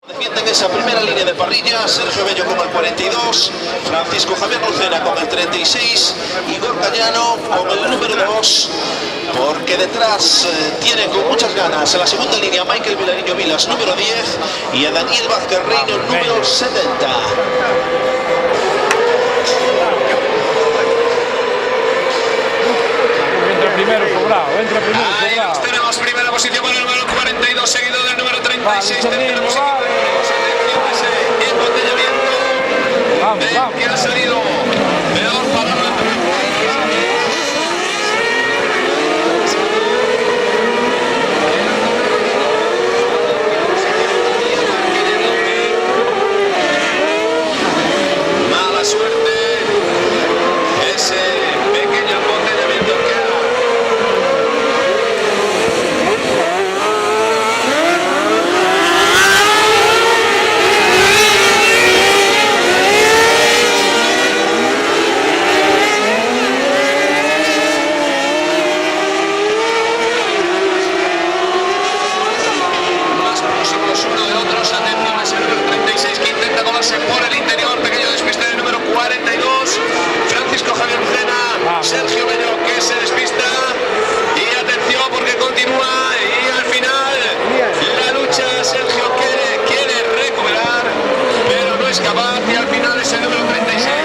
Defienden esa primera línea de parrilla, Sergio Bello con el 42, Francisco Javier Lucena con el 36, Igor Cayano con el número 2, porque detrás tiene con muchas ganas en la segunda línea Michael Vilariño Vilas, número 10, y a Daniel Vázquez Reino, número 70. Entra primero sobrado. Ahí los tenemos, primera posición con el número 42, seguido del número 36, tercera posición. Vamos. Que ha salido peor para la... Mala suerte ese pequeño embotellamiento que ha... uno de otros, atención a ese número 36 que intenta colarse por el interior, pequeño despiste del número 42, Francisco Javier Lucena, Sergio Bello que se despista, y atención porque continúa, y al final la lucha, Sergio quiere recuperar, pero no es capaz, y al final es el número 36.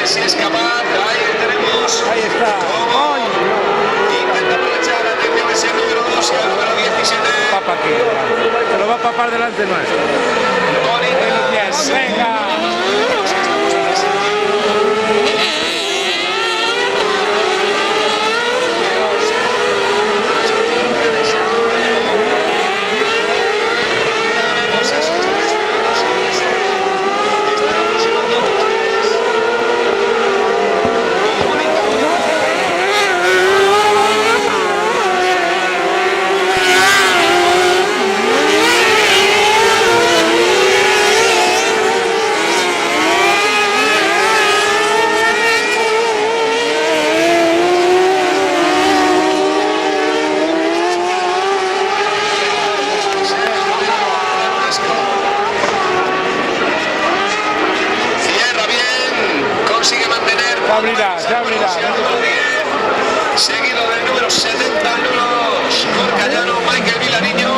Si es capaz, ahí tenemos. Ahí está. Intenta aprovechar, atención ese número 2 y el número 17. Papa aquí. Se lo va a papar delante nuestro. Venga. Se abrirá. Seguido del número 70, el número 2, Igor Cayano, Michael Vilariño.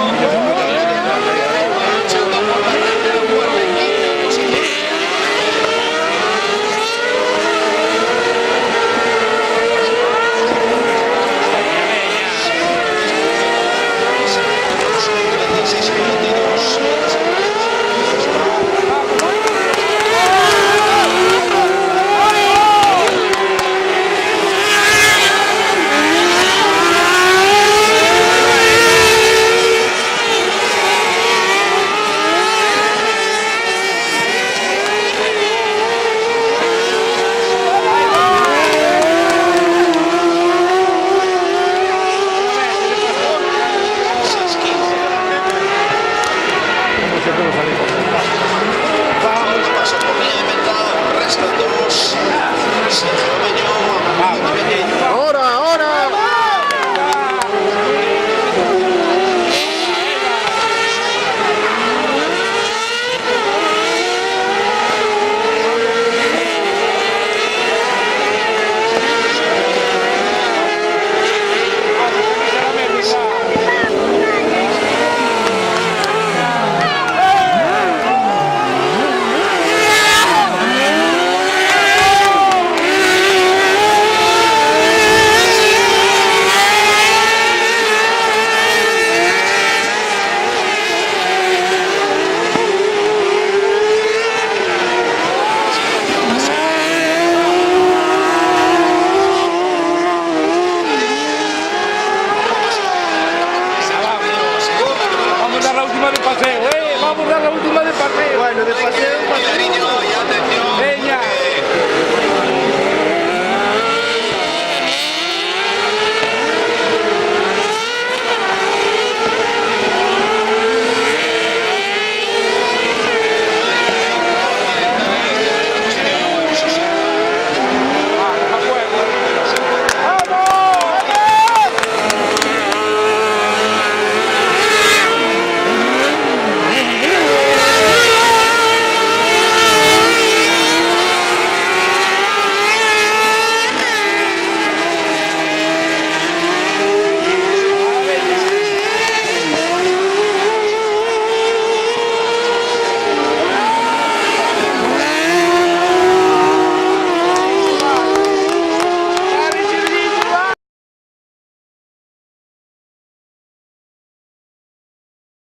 de paseo.